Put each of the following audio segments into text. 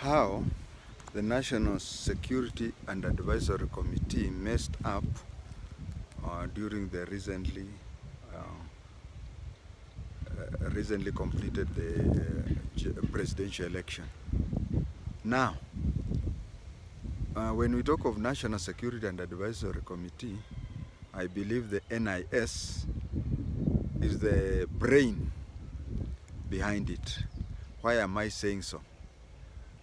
how the National Security and Advisory Committee messed up during the recently completed the presidential election. Now, when we talk of National Security and Advisory Committee, I believe the NIS is the brain behind it. Why am I saying so?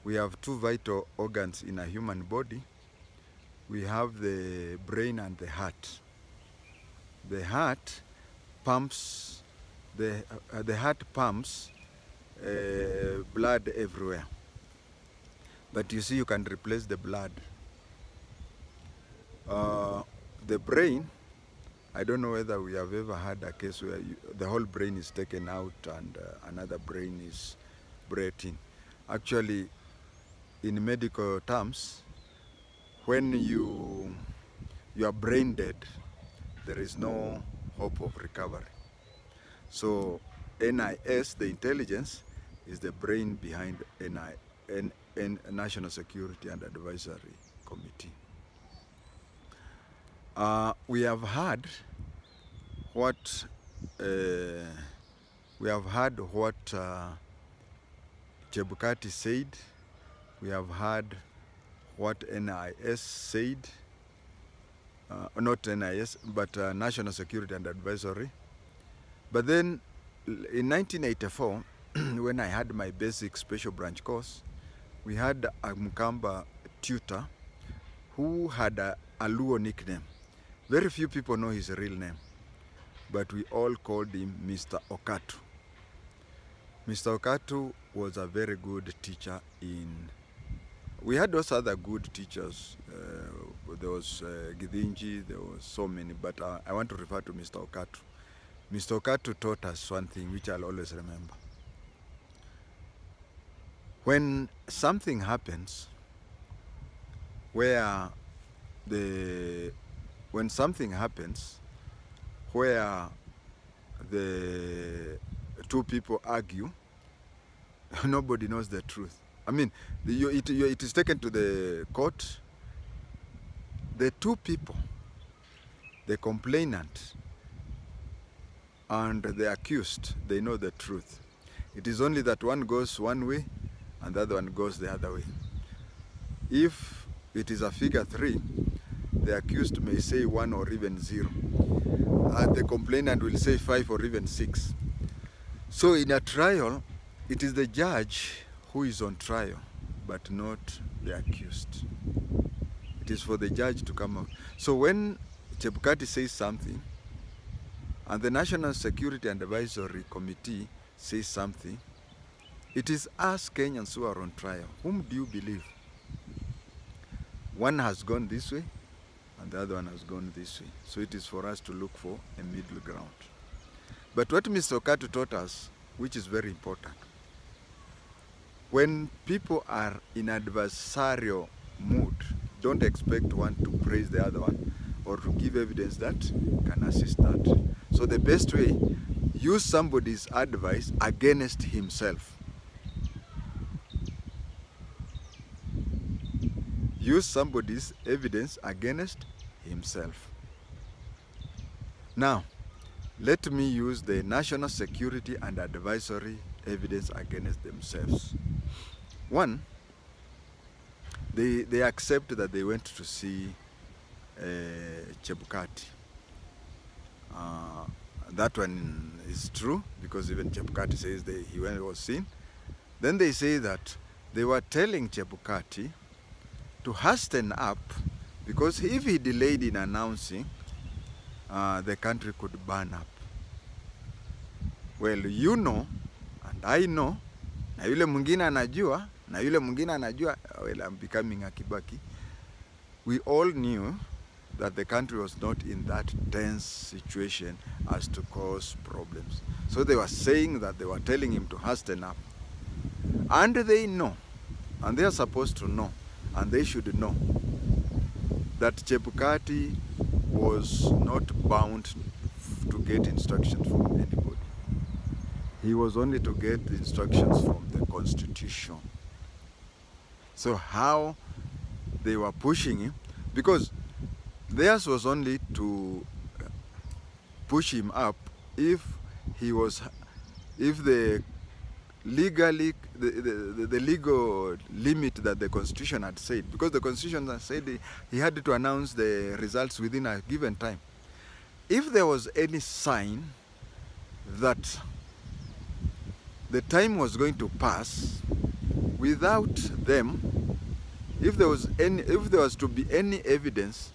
We have two vital organs in a human body. We have the brain and the heart. The heart pumps blood everywhere. But you see, you can replace the blood. The brain, I don't know whether we have ever had a case where the whole brain is taken out and another brain is brought in. Actually, in medical terms, when you are brain dead, there is no hope of recovery. So NIS, the intelligence, is the brain behind National Security and Advisory Committee. We have heard what Chebukati said. We have heard what NIS said. Not NIS, but National Security and Advisory. But then in 1984, when I had my basic special branch course, we had a Mkamba tutor who had a Luo nickname. Very few people know his real name, but we all called him Mr. Okatu. Mr. Okatu was a very good teacher we had those other good teachers. There was Githinji, there was so many, but I want to refer to Mr. Okatu. Mr. Okatu taught us one thing which I'll always remember. When something happens where the two people argue, nobody knows the truth. I mean, it is taken to the court. The two people, the complainant and the accused, they know the truth. It is only that one goes one way and the other one goes the other way. If it is a figure 3, the accused may say 1 or even 0. And the complainant will say 5 or even 6. So in a trial, it is the judge who is on trial, but not the accused. It is for the judge to come out. So when Chebukati says something, and the National Security and Advisory Committee says something, it is us Kenyans who are on trial. Whom do you believe? One has gone this way, and the other one has gone this way. So it is for us to look for a middle ground. But what Mr. Okatu taught us, which is very important, when people are in adversarial mood, don't expect one to praise the other one or to give evidence that can assist that. So the best way, use somebody's advice against himself. Use somebody's evidence against himself. Now, let me use the National Security and Advisory evidence against themselves. One, they accept that they went to see Chebukati. That one is true, because even Chebukati says he was seen. Then they say that they were telling Chebukati to hasten up, because if he delayed in announcing, the country could burn up. Well, you know, and I know, na yule mwingine anajua, na yule mwingine anajua, well, I'm becoming a Kibaki. We all knew that the country was not in that tense situation as to cause problems. So they were saying that they were telling him to hasten up. And they know, and they are supposed to know, and they should know, that Chebukati was not bound to get instructions from anybody. He was only to get the instructions from the Constitution. So how they were pushing him, because theirs was only to push him up if the legally the legal limit that the Constitution had said, because the Constitution had said he had to announce the results within a given time. If there was any sign that the time was going to pass without them, if there was to be any evidence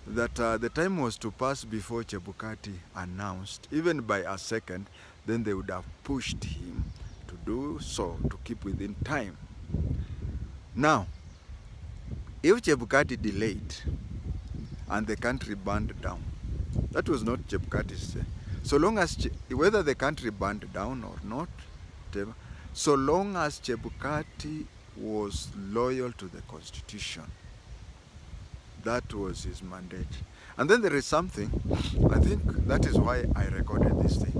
that the time was to pass before Chebukati announced, even by a second, then they would have pushed him to do so, to keep within time. Now, if Chebukati delayed and the country burned down, that was not Chebukati's say. So long as, whether the country burned down or not, so long as Chebukati was loyal to the Constitution, that was his mandate. And then there is something, I think that is why I recorded this thing.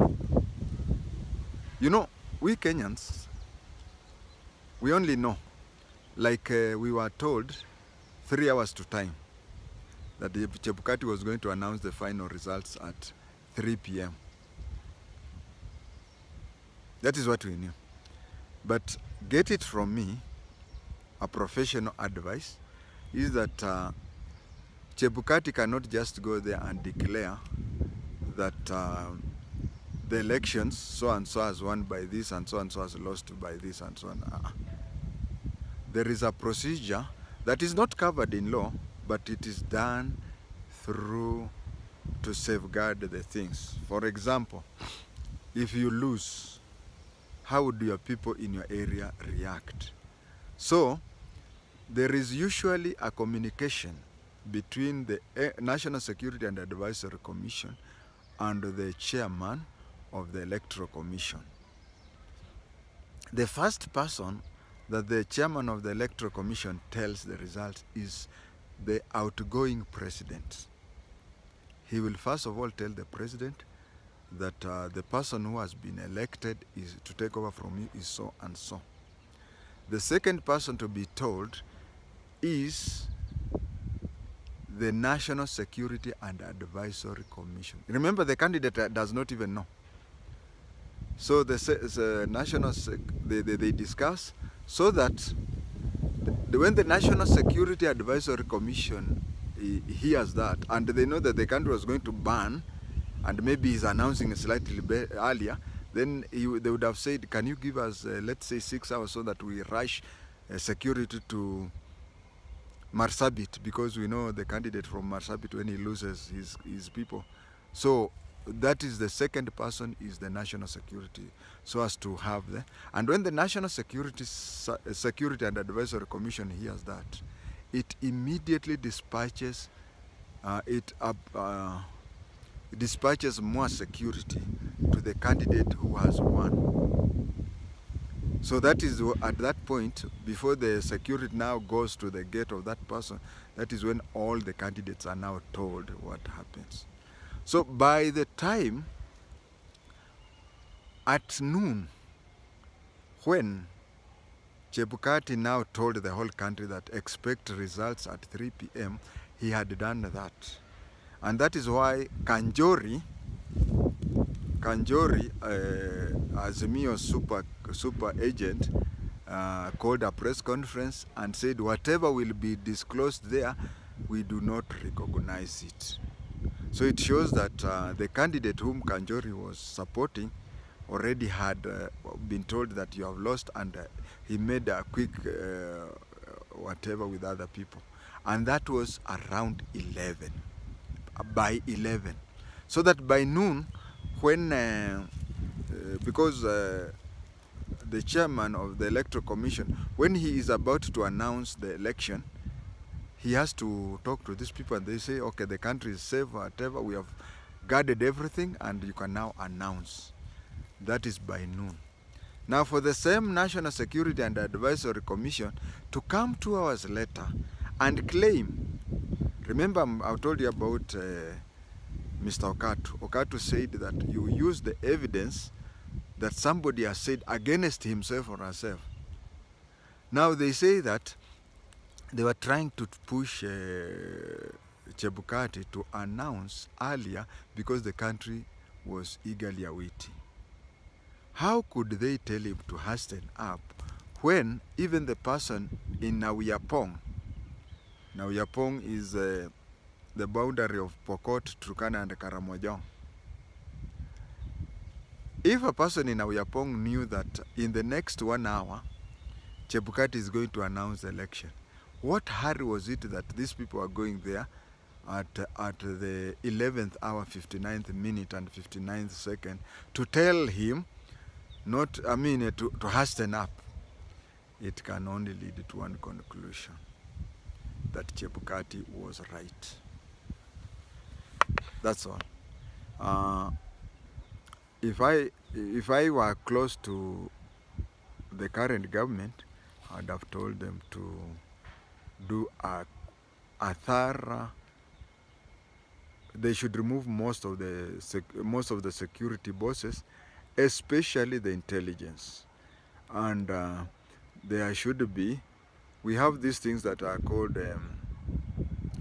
You know, we Kenyans, we only know, like we were told 3 hours to time, that Chebukati was going to announce the final results at 3 p.m. That is what we knew. But get it from me, a professional advice, is that Chebukati cannot just go there and declare that the elections, so and so has won by this and so has lost by this and so on. There is a procedure that is not covered in law, but it is done through to safeguard the things. For example, if you lose, how would your people in your area react? So there is usually a communication between the National Security and Advisory Commission and the chairman of the Electoral Commission. The first person that the chairman of the Electoral Commission tells the results is the outgoing president. He will first of all tell the president that the person who has been elected is to take over from you is so and so. The second person to be told is the National Security and Advisory Commission. Remember, the candidate does not even know. So they discuss so that when the National Security Advisory Commission hears that, and they know that the country was going to burn, and maybe he's announcing it slightly earlier, then they would have said, can you give us, let's say, 6 hours so that we rush security to Marsabit, because we know the candidate from Marsabit, when he loses his people. So that is the second person, is the National Security, so as to have the, and when the National Security and Advisory Commission hears that, it immediately dispatches dispatches more security to the candidate who has won. So that is at that point, before the security now goes to the gate of that person, that is when all the candidates are now told what happens. So by the time at noon, when Chebukati now told the whole country that expect results at 3 p.m., he had done that. And that is why Kanjori, Azimio's super agent, called a press conference and said whatever will be disclosed there, we do not recognize it. So it shows that the candidate whom Kanjori was supporting already had been told that you have lost, and he made a quick whatever with other people. And that was around 11, by 11. So that by noon, when, because the chairman of the Electoral Commission, when he is about to announce the election, he has to talk to these people, and they say, okay, the country is safe, whatever, we have guarded everything, and you can now announce. That is by noon. Now for the same National Security and Advisory Commission to come 2 hours later and claim, remember I told you about Mr. Okatu. Okatu said that you use the evidence that somebody has said against himself or herself. Now they say that they were trying to push Chebukati to announce earlier because the country was eagerly awaiting. How could they tell him to hasten up when even the person in Nauyapong is the boundary of Pokot, Turkana and Karamojong. If a person in Nauyapong knew that in the next 1 hour, Chebukati is going to announce the election, what hurry was it that these people are going there at the 11th hour, 59th minute and 59th second to tell him to hasten up? It can only lead to one conclusion, that Chebukati was right. That's all. If I were close to the current government, I'd have told them to do a thorough. They should remove most of the security bosses, especially the intelligence, and there should be. We have these things that are called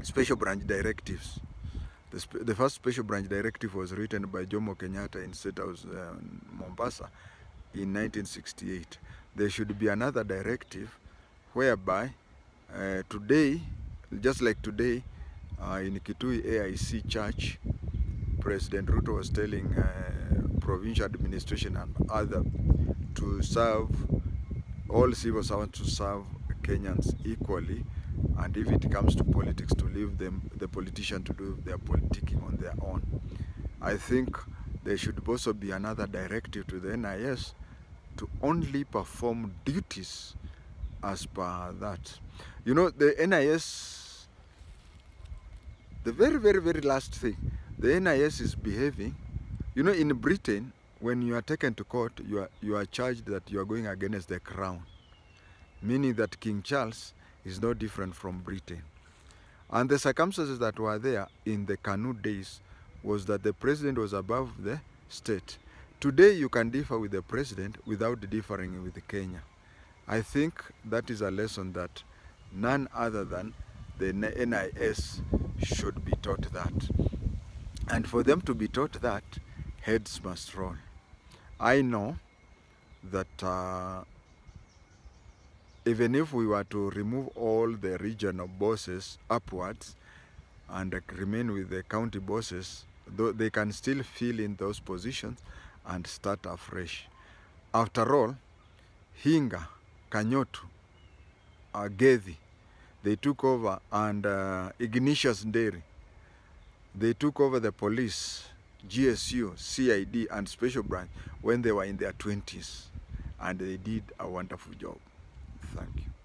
special branch directives. The first special branch directive was written by Jomo Kenyatta in State House, Mombasa, in 1968. There should be another directive whereby today, just like today, in Kitui AIC Church, President Ruto was telling provincial administration and other to serve, all civil servants to serve Kenyans equally, and if it comes to politics, to leave the politician to do their politicking on their own. I think there should also be another directive to the NIS to only perform duties as per that. You know, the NIS, the very, very, very last thing, the NIS is behaving. You know, in Britain, when you are taken to court, you are charged that you are going against the crown, meaning that King Charles is no different from Britain. And the circumstances that were there in the Kanu days was that the president was above the state. Today you can differ with the president without differing with Kenya. I think that is a lesson that none other than the NIS should be taught that. And for them to be taught that, heads must roll. I know that even if we were to remove all the regional bosses upwards and remain with the county bosses, though they can still fill in those positions and start afresh. After all, Hinga, Kanyotu, Gethi, they took over, and Ignatius Nderi, they took over the police, GSU, CID, and Special Branch when they were in their 20s, and they did a wonderful job. Thank you.